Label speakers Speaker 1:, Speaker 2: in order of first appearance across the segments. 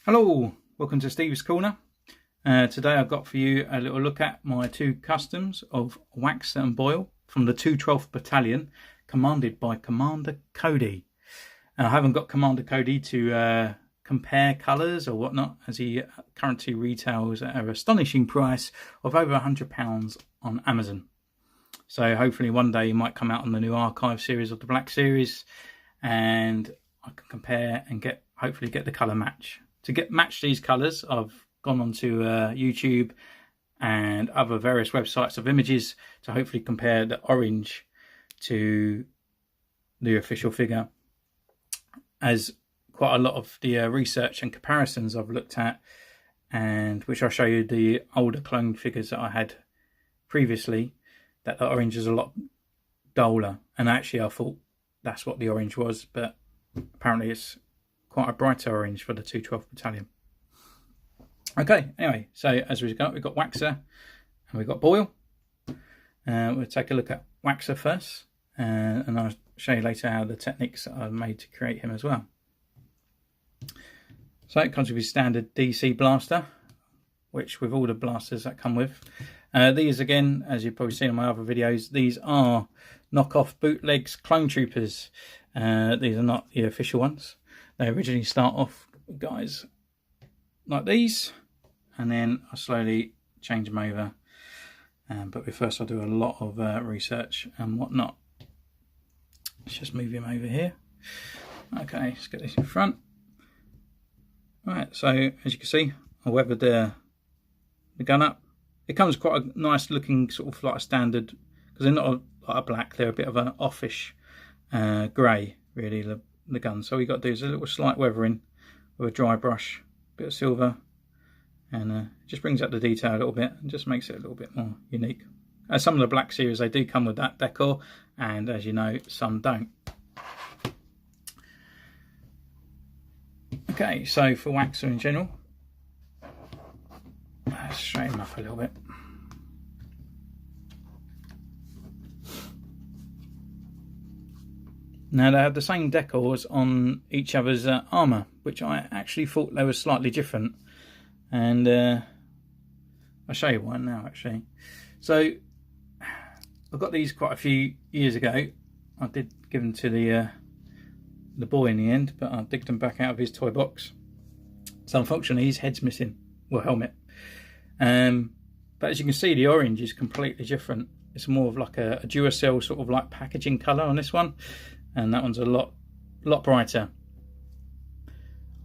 Speaker 1: Hello, welcome to Steve's Corner. Today I've got for you a little look at my two customs of Waxer and Boyle from the 212th Battalion, commanded by Commander Cody. I haven't got Commander Cody to compare colours or whatnot, as he currently retails at an astonishing price of over £100 on Amazon. So hopefully one day he might come out on the new archive series of the Black Series, and I can compare and hopefully get the colour match. To match these colours, I've gone onto YouTube and other various websites of images to hopefully compare the orange to the official figure, as quite a lot of the research and comparisons I've looked at, and which I'll show you the older clone figures that I had previously, that the orange is a lot duller, and actually I thought that's what the orange was, but apparently it's quite a brighter orange for the 212th Battalion. Okay, anyway, so as we've got Waxer and we've got Boyle. We'll take a look at Waxer first, and I'll show you later how the techniques that I've made to create him as well. So it comes with his standard DC blaster, which with all the blasters that come with. These, again, as you've probably seen in my other videos, these are knockoff bootlegs clone troopers. These are not the official ones. They originally start off, guys, like these, and then I slowly change them over. But first I'll do a lot of research and whatnot. Let's just move him over here. Okay, let's get this in front. Right, so as you can see, I weathered the gun up. It comes quite a nice looking, sort of like a standard, because they're not like a black, they're a bit of an offish grey, really, the gun. So all you got to do is a little slight weathering with a dry brush, bit of silver, and it just brings out the detail a little bit and just makes it a little bit more unique. As some of the Black Series, they do come with that decor, and as you know, some don't. Okay, so for Waxer in general, let's straighten him up a little bit. Now, they have the same decals on each other's armour, which I actually thought they were slightly different. And I'll show you one now, actually. So, I got these quite a few years ago. I did give them to the boy in the end, but I digged them back out of his toy box. So, unfortunately, his head's missing. Well, helmet. But as you can see, the orange is completely different. It's more of like a Duracell sort of like packaging colour on this one. And that one's a lot brighter.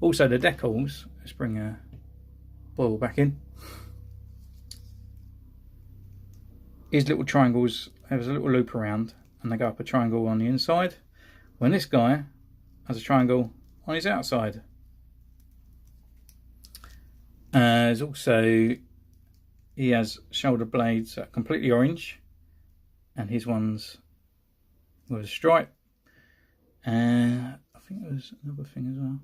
Speaker 1: Also the decals, let's bring Boyle back in. His little triangles, there's a little loop around, and they go up a triangle on the inside, when this guy has a triangle on his outside. There's also, he has shoulder blades that are completely orange, and his one's with a stripe. I think there was another thing as well.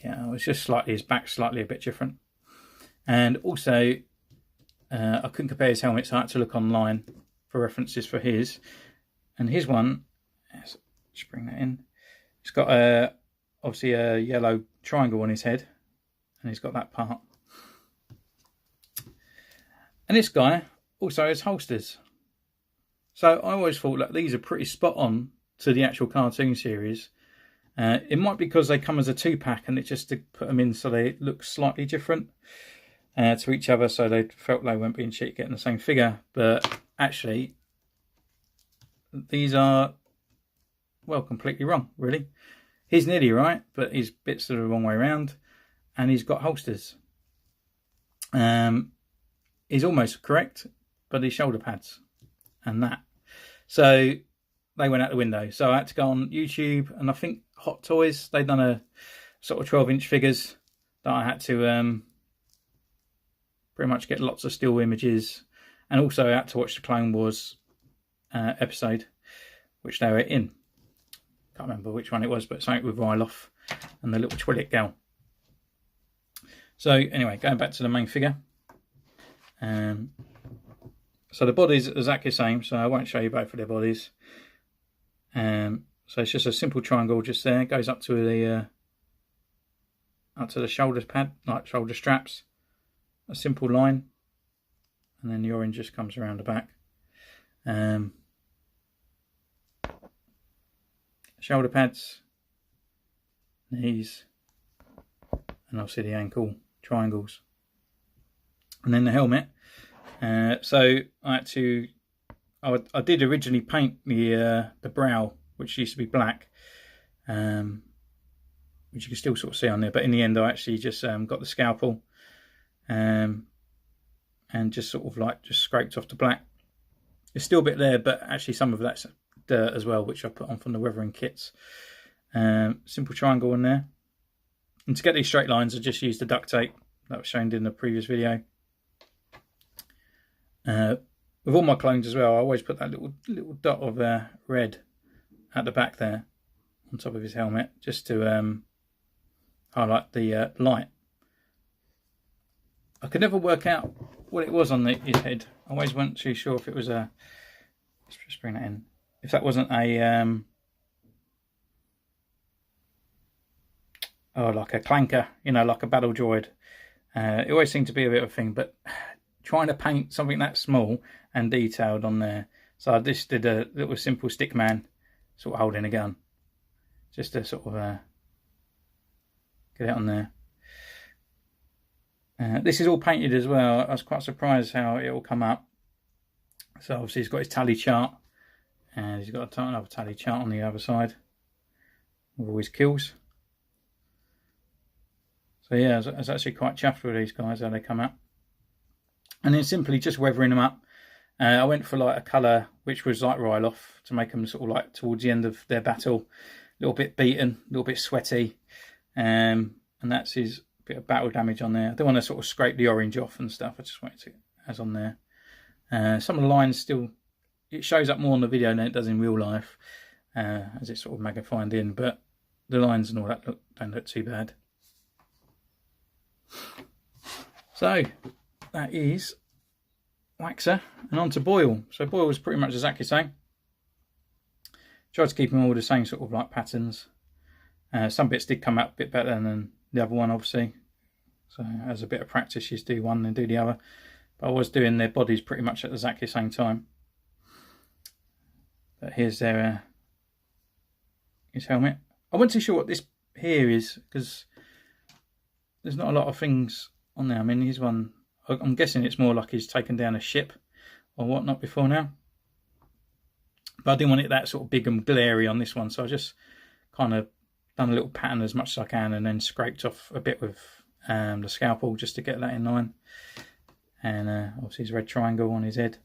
Speaker 1: Yeah, it was just slightly, his back slightly a bit different. And also, I couldn't compare his helmet, so I had to look online for references for his. And his one, let's just bring that in. It's got obviously a yellow triangle on his head, and he's got that part. And this guy also has holsters. So I always thought that these are pretty spot on to the actual cartoon series. It might be because they come as a 2-pack, and it's just to put them in so they look slightly different to each other, so they felt they weren't being cheap getting the same figure. But actually, these are, well, completely wrong, really. He's nearly right, but his bits are the wrong way around, and he's got holsters. He's almost correct, but his shoulder pads and that. So they went out the window. So I had to go on YouTube, and I think Hot Toys, they've done a sort of 12-inch figures that I had to pretty much get lots of still images, and also I had to watch the Clone Wars episode, which they were in. Can't remember which one it was, but something with Ryloth and the little Twillick gal. So anyway, going back to the main figure. So the bodies are exactly the same, so I won't show you both of their bodies. So it's just a simple triangle just there. It goes up to up to the shoulder pad, like shoulder straps. A simple line, and then the orange just comes around the back. Shoulder pads, knees, and obviously the ankle triangles. And then the helmet. So I did originally paint the brow, which used to be black, which you can still sort of see on there. But in the end, I actually just got the scalpel and just sort of like just scraped off the black. There's still a bit there, but actually some of that's dirt as well, which I put on from the weathering kits. Simple triangle in there. And to get these straight lines, I just used the duct tape that was shown in the previous video. With all my clones as well, I always put that little dot of red at the back there on top of his helmet, just to highlight the light. I could never work out what it was on his head. I always wasn't too sure if it was a... Let's just bring that in. If that wasn't a... like a clanker, you know, like a battle droid. It always seemed to be a bit of a thing, but trying to paint something that small and detailed on there. So I just did a little simple stick man sort of holding a gun. Just to sort of get it on there. This is all painted as well. I was quite surprised how it will come up. So obviously he's got his tally chart, and he's got another tally chart on the other side with all his kills. So yeah, I was actually quite chuffed with these guys, how they come up. And then simply just weathering them up. I went for like a colour which was like Ryloth, to make them sort of like towards the end of their battle, a little bit beaten, a little bit sweaty. And that's his bit of battle damage on there. I don't want to sort of scrape the orange off and stuff. I just want it to, as on there. Some of the lines still, it shows up more on the video than it does in real life, as it's sort of magnified in, but the lines and all that don't look too bad. So that is Waxer, and on to Boyle. So Boyle was pretty much exactly the same. Tried to keep them all the same sort of like patterns. Some bits did come out a bit better than the other one, obviously. So as a bit of practice, you just do one and do the other. But I was doing their bodies pretty much at exactly the same time. But here's their his helmet. I wasn't too sure what this here is, because there's not a lot of things on there. I mean, here's one. I'm guessing it's more like he's taken down a ship or whatnot before now. But I didn't want it that sort of big and glary on this one, so I just kind of done a little pattern as much as I can, and then scraped off a bit with the scalpel just to get that in line. And obviously his red triangle on his head.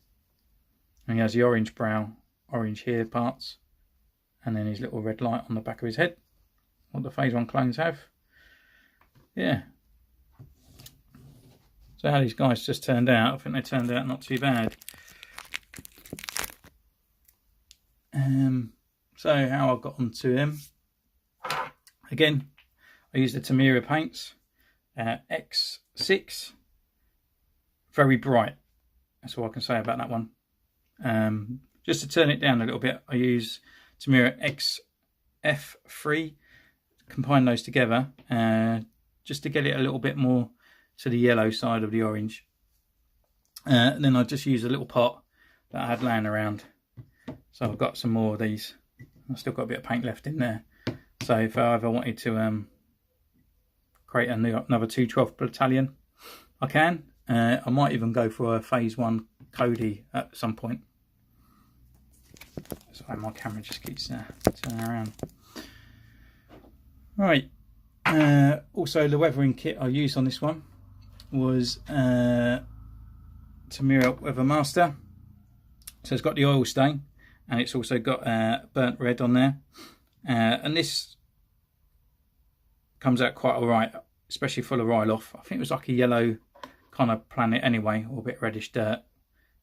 Speaker 1: And he has the orange brow, orange here parts, and then his little red light on the back of his head. What the Phase 1 clones have. Yeah. So how these guys just turned out, I think they turned out not too bad. So how I got onto him. Again, I used the Tamira paints. X6. Very bright. That's all I can say about that one. Just to turn it down a little bit, I use Tamira XF3. Combine those together just to get it a little bit more to the yellow side of the orange. And then I just use a little pot that I had laying around. So I've got some more of these. I've still got a bit of paint left in there. So if I ever wanted to create another 212 battalion, I can. I might even go for a Phase 1 Cody at some point. Sorry, my camera just keeps turning around. Right. Also, the weathering kit I used on this one was Tamira Weathermaster. So it's got the oil stain, and it's also got burnt red on there. And this comes out quite alright, especially full of Ryloth. I think it was like a yellow kind of planet anyway, or a bit reddish dirt.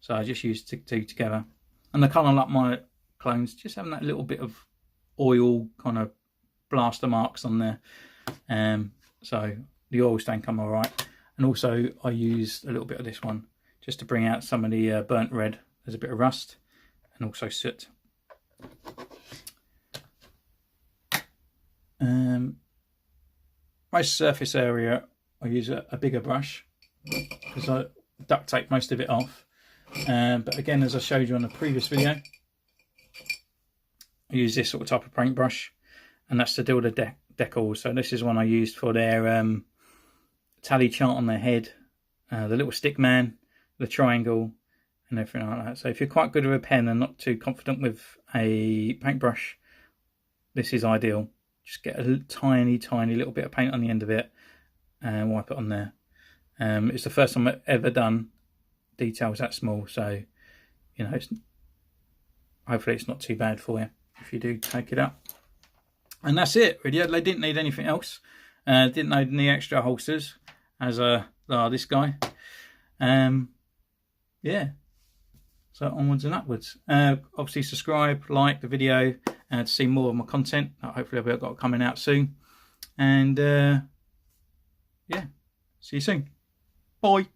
Speaker 1: So I just used two together. And I kind of like my clones, just having that little bit of oil kind of blaster marks on there. So the oil stain come alright. And also I used a little bit of this one just to bring out some of the burnt red. There's a bit of rust and also soot. most surface area I use a bigger brush because I duct tape most of it off. But again, as I showed you on the previous video, I use this sort of type of paintbrush, and that's to deal with the decals. So this is one I used for their tally chart on their head, the little stick man, the triangle, and everything like that. So if you're quite good with a pen and not too confident with a paintbrush, this is ideal. Just get a tiny little bit of paint on the end of it and wipe it on there. It's the first time I've ever done details that small, so you know, hopefully it's not too bad for you if you do take it up. And that's it really. They didn't need anything else. Didn't need any extra holsters as this guy. Yeah, so onwards and upwards. Obviously subscribe, like the video, to see more of my content. Hopefully I've got it coming out soon. And yeah, see you soon. Bye.